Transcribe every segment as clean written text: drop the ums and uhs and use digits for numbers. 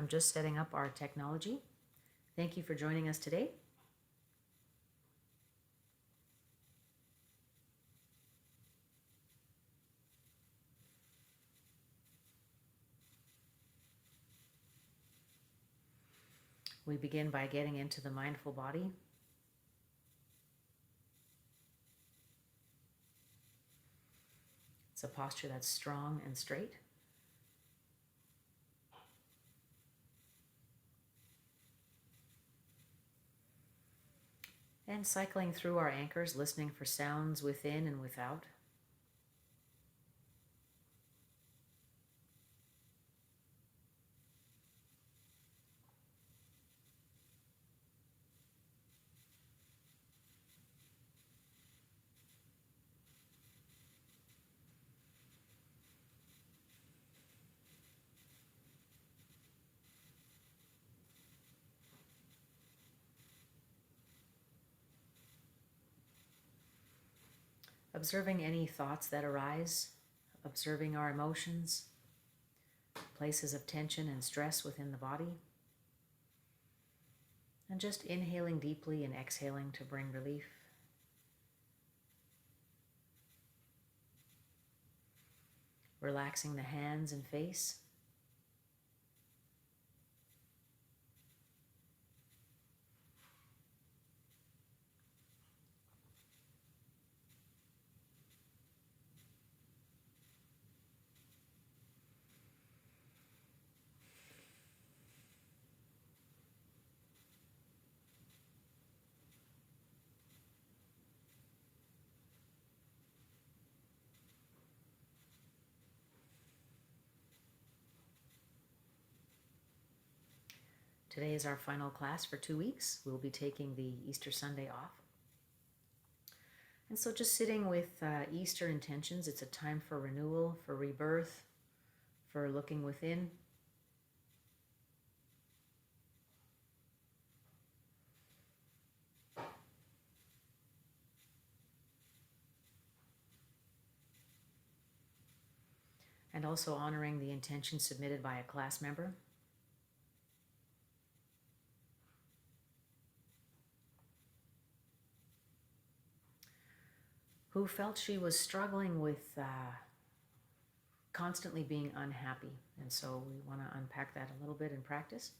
I'm just setting up our technology. Thank you for joining us today. We begin by getting into the mindful body. It's a posture that's strong and straight. And cycling through our anchors, listening for sounds within and without. Observing any thoughts that arise, observing our emotions, places of tension and stress within the body, and just inhaling deeply and exhaling to bring relief. Relaxing the hands and face. Today is our final class for 2 weeks. We'll be taking the Easter Sunday off. And so just sitting with Easter intentions, it's a time for renewal, for rebirth, for looking within. And also honoring the intention submitted by a class member. Who felt she was struggling with constantly being unhappy. And so we want to unpack that a little bit in practice.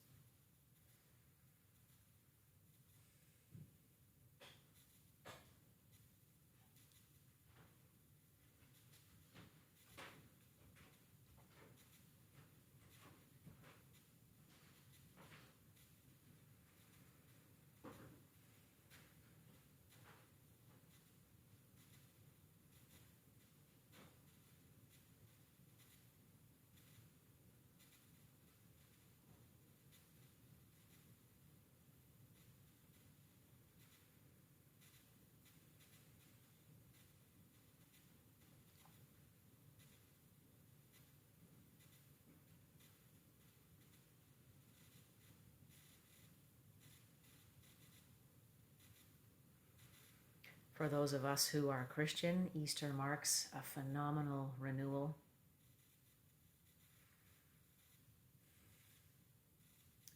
For those of us who are Christian, Easter marks a phenomenal renewal.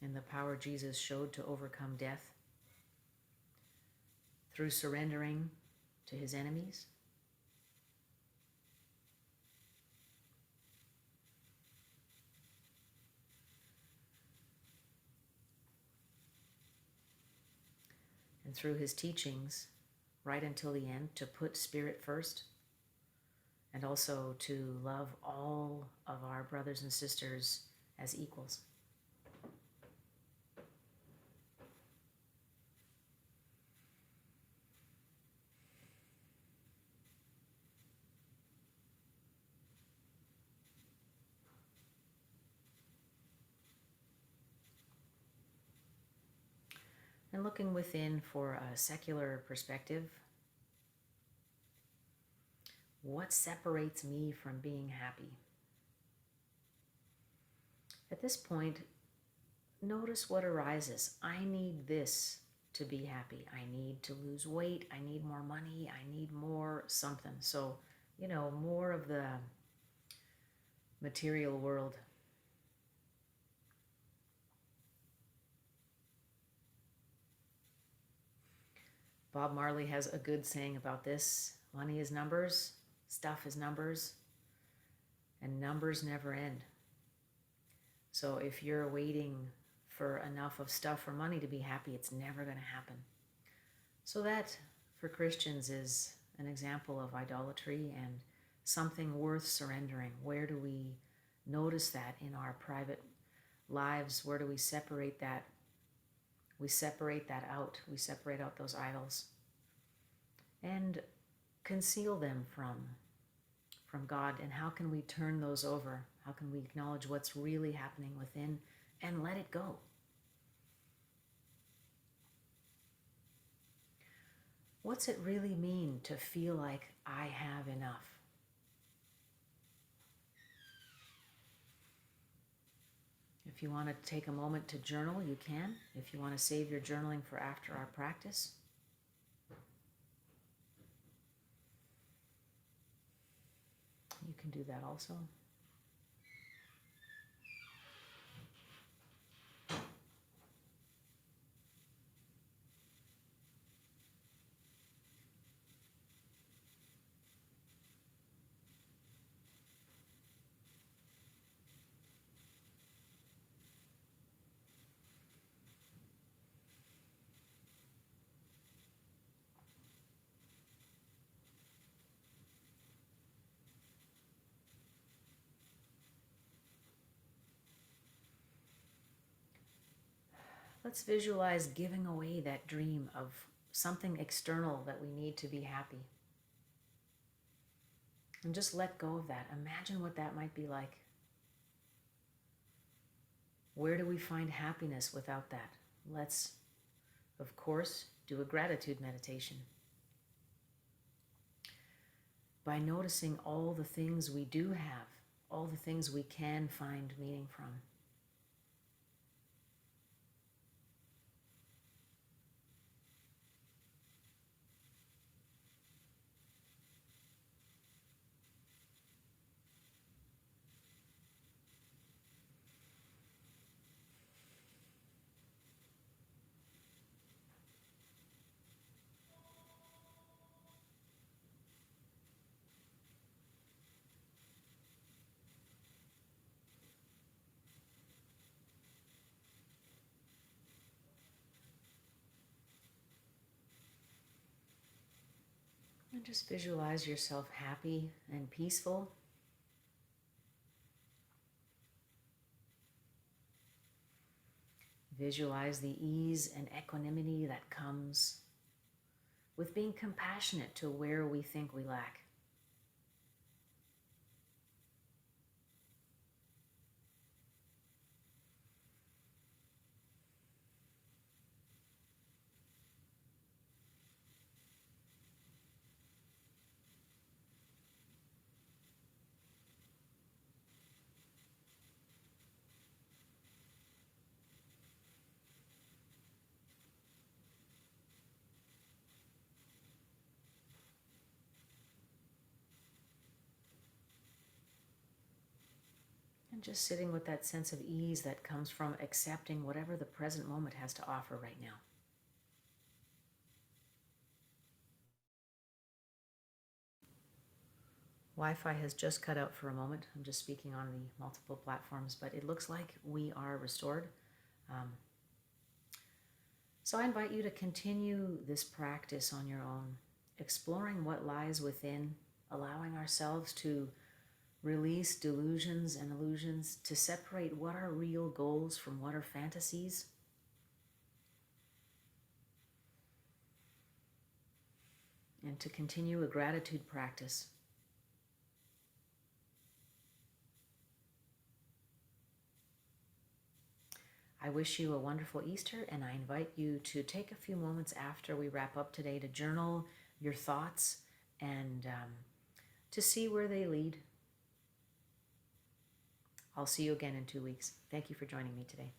In the power Jesus showed to overcome death through surrendering to his enemies. And through his teachings, right until the end, to put spirit first, and also to love all of our brothers and sisters as equals. And looking within for a secular perspective. What separates me from being happy? At this point, notice what arises. I need this to be happy. I need to lose weight. I need more money. I need more something. So, more of the material world. Bob Marley has a good saying about this. Money is numbers, stuff is numbers, and numbers never end. So if you're waiting for enough of stuff or money to be happy, it's never going to happen. So that, for Christians, is an example of idolatry and something worth surrendering. Where do we notice that in our private lives? Where do we separate that? We separate that out. We separate out those idols and conceal them from God. And how can we turn those over? How can we acknowledge what's really happening within and let it go? What's it really mean to feel like I have enough? If you want to take a moment to journal, you can. If you want to save your journaling for after our practice, you can do that also. Let's visualize giving away that dream of something external that we need to be happy. And just let go of that. Imagine what that might be like. Where do we find happiness without that? Let's, of course, do a gratitude meditation. By noticing all the things we do have, all the things we can find meaning from. And just visualize yourself happy and peaceful. Visualize the ease and equanimity that comes with being compassionate to where we think we lack. And just sitting with that sense of ease that comes from accepting whatever the present moment has to offer right now. Wi-Fi has just cut out for a moment. I'm just speaking on the multiple platforms, but it looks like we are restored. So I invite you to continue this practice on your own, exploring what lies within, allowing ourselves to release delusions and illusions, to separate what are real goals from what are fantasies. And to continue a gratitude practice. I wish you a wonderful Easter, and I invite you to take a few moments after we wrap up today to journal your thoughts and to see where they lead. I'll see you again in 2 weeks. Thank you for joining me today.